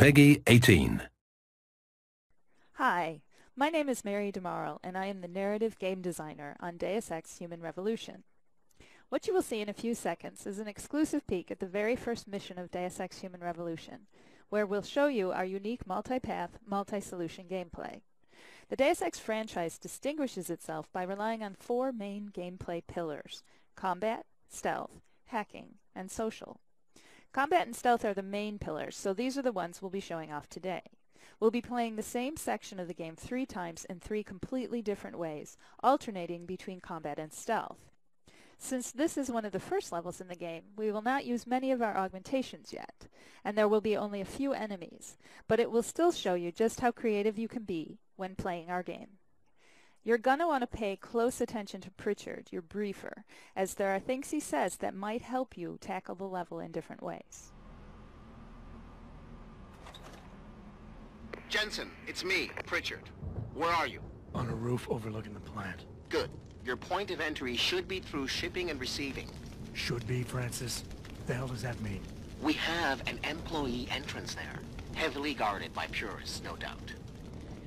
Peggy 18. Hi, my name is Mary DeMarle, and I am the narrative game designer on Deus Ex Human Revolution. What you will see in a few seconds is an exclusive peek at the very first mission of Deus Ex Human Revolution, where we'll show you our unique multi-path, multi-solution gameplay. The Deus Ex franchise distinguishes itself by relying on four main gameplay pillars: combat, stealth, hacking, and social. Combat and stealth are the main pillars, so these are the ones we'll be showing off today. We'll be playing the same section of the game 3 times in 3 completely different ways, alternating between combat and stealth. Since this is one of the first levels in the game, we will not use many of our augmentations yet, and there will be only a few enemies, but it will still show you just how creative you can be when playing our game. You're going to want to pay close attention to Pritchard, your briefer, as there are things he says that might help you tackle the level in different ways. Jensen, it's me, Pritchard. Where are you? On a roof overlooking the plant. Good. Your point of entry should be through shipping and receiving. Should be, Francis. What the hell does that mean? We have an employee entrance there, heavily guarded by purists, no doubt.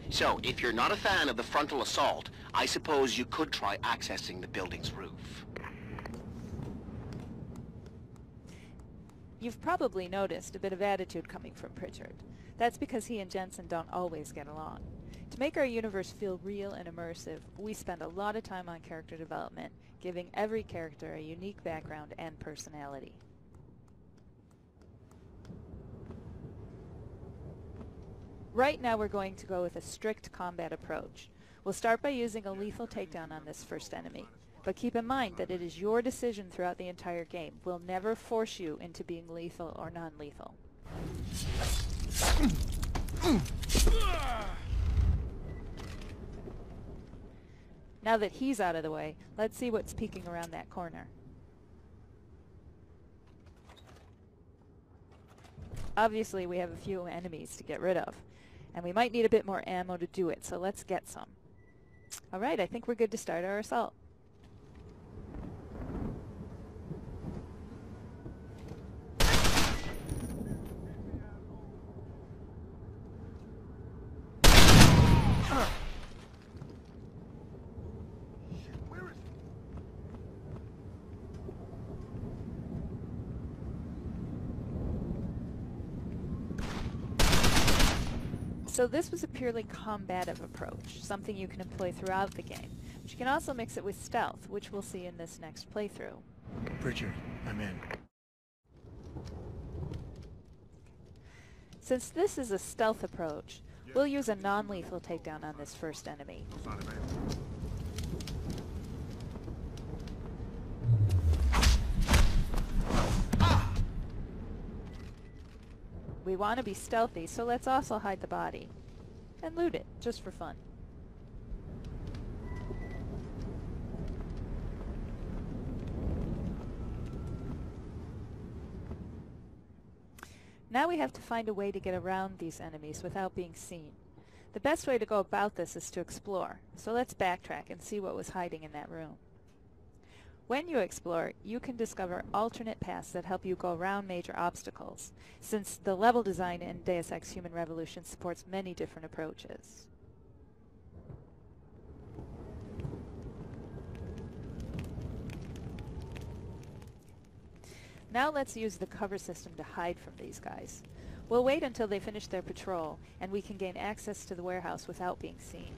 So, if you're not a fan of the frontal assault, I suppose you could try accessing the building's roof. You've probably noticed a bit of attitude coming from Pritchard. That's because he and Jensen don't always get along. To make our universe feel real and immersive, we spend a lot of time on character development, giving every character a unique background and personality. Right now we're going to go with a strict combat approach. We'll start by using a lethal takedown on this first enemy, but keep in mind that it is your decision throughout the entire game. We'll never force you into being lethal or non-lethal. Now that he's out of the way, let's see what's peeking around that corner. Obviously we have a few enemies to get rid of, and we might need a bit more ammo to do it, so let's get some. Alright, I think we're good to start our assault. So this was a purely combative approach, something you can employ throughout the game, but you can also mix it with stealth, which we'll see in this next playthrough. Pritchard, I'm in. Since this is a stealth approach, we'll use a non-lethal takedown on this first enemy. We want to be stealthy, so let's also hide the body. And loot it, just for fun. Now we have to find a way to get around these enemies without being seen. The best way to go about this is to explore, so let's backtrack and see what was hiding in that room. When you explore, you can discover alternate paths that help you go around major obstacles, since the level design in Deus Ex Human Revolution supports many different approaches. Now let's use the cover system to hide from these guys. We'll wait until they finish their patrol, and we can gain access to the warehouse without being seen.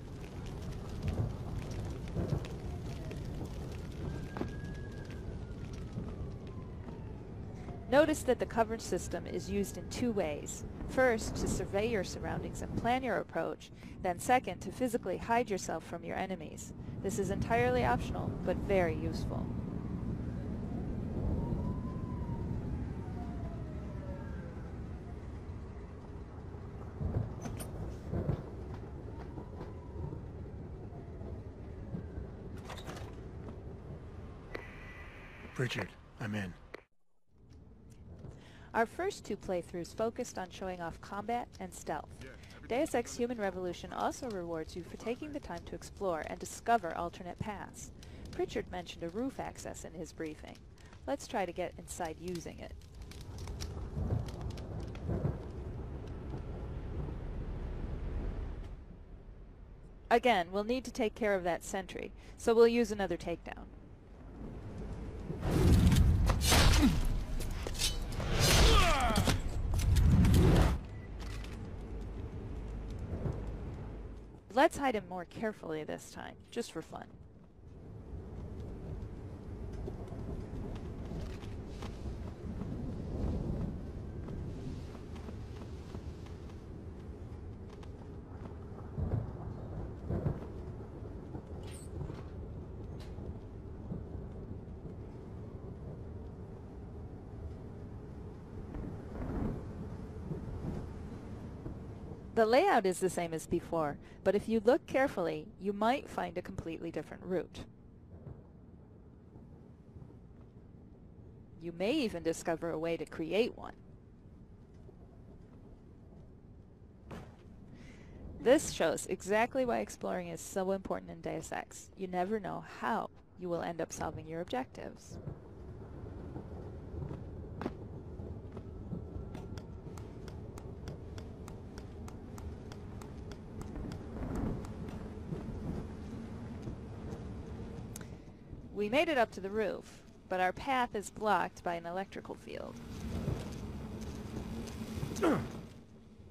Notice that the cover system is used in 2 ways. First, to survey your surroundings and plan your approach, then second, to physically hide yourself from your enemies. This is entirely optional, but very useful. Pritchard, I'm in. Our first 2 playthroughs focused on showing off combat and stealth. Deus Ex Human Revolution also rewards you for taking the time to explore and discover alternate paths. Pritchard mentioned a roof access in his briefing. Let's try to get inside using it. Again, we'll need to take care of that sentry, so we'll use another takedown. Let's hide him more carefully this time, just for fun. The layout is the same as before, but if you look carefully, you might find a completely different route. You may even discover a way to create one. This shows exactly why exploring is so important in Deus Ex. You never know how you will end up solving your objectives. We made it up to the roof, but our path is blocked by an electrical field.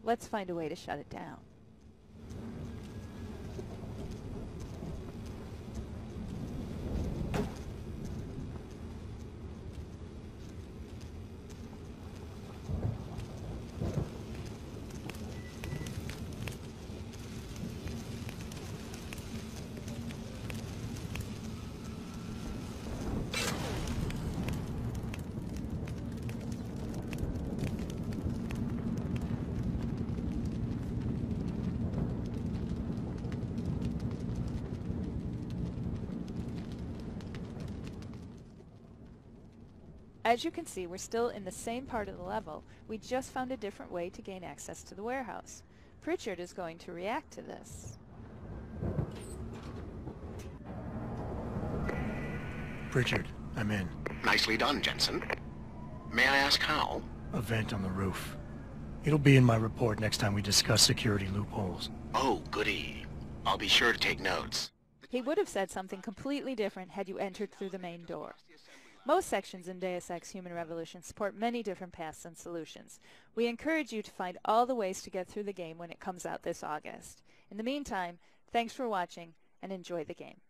Let's find a way to shut it down. As you can see, we're still in the same part of the level. We just found a different way to gain access to the warehouse. Pritchard is going to react to this. Pritchard, I'm in. Nicely done, Jensen. May I ask how? A vent on the roof. It'll be in my report next time we discuss security loopholes. Oh, goody. I'll be sure to take notes. He would have said something completely different had you entered through the main door. Most sections in Deus Ex Human Revolution support many different paths and solutions. We encourage you to find all the ways to get through the game when it comes out this August. In the meantime, thanks for watching and enjoy the game.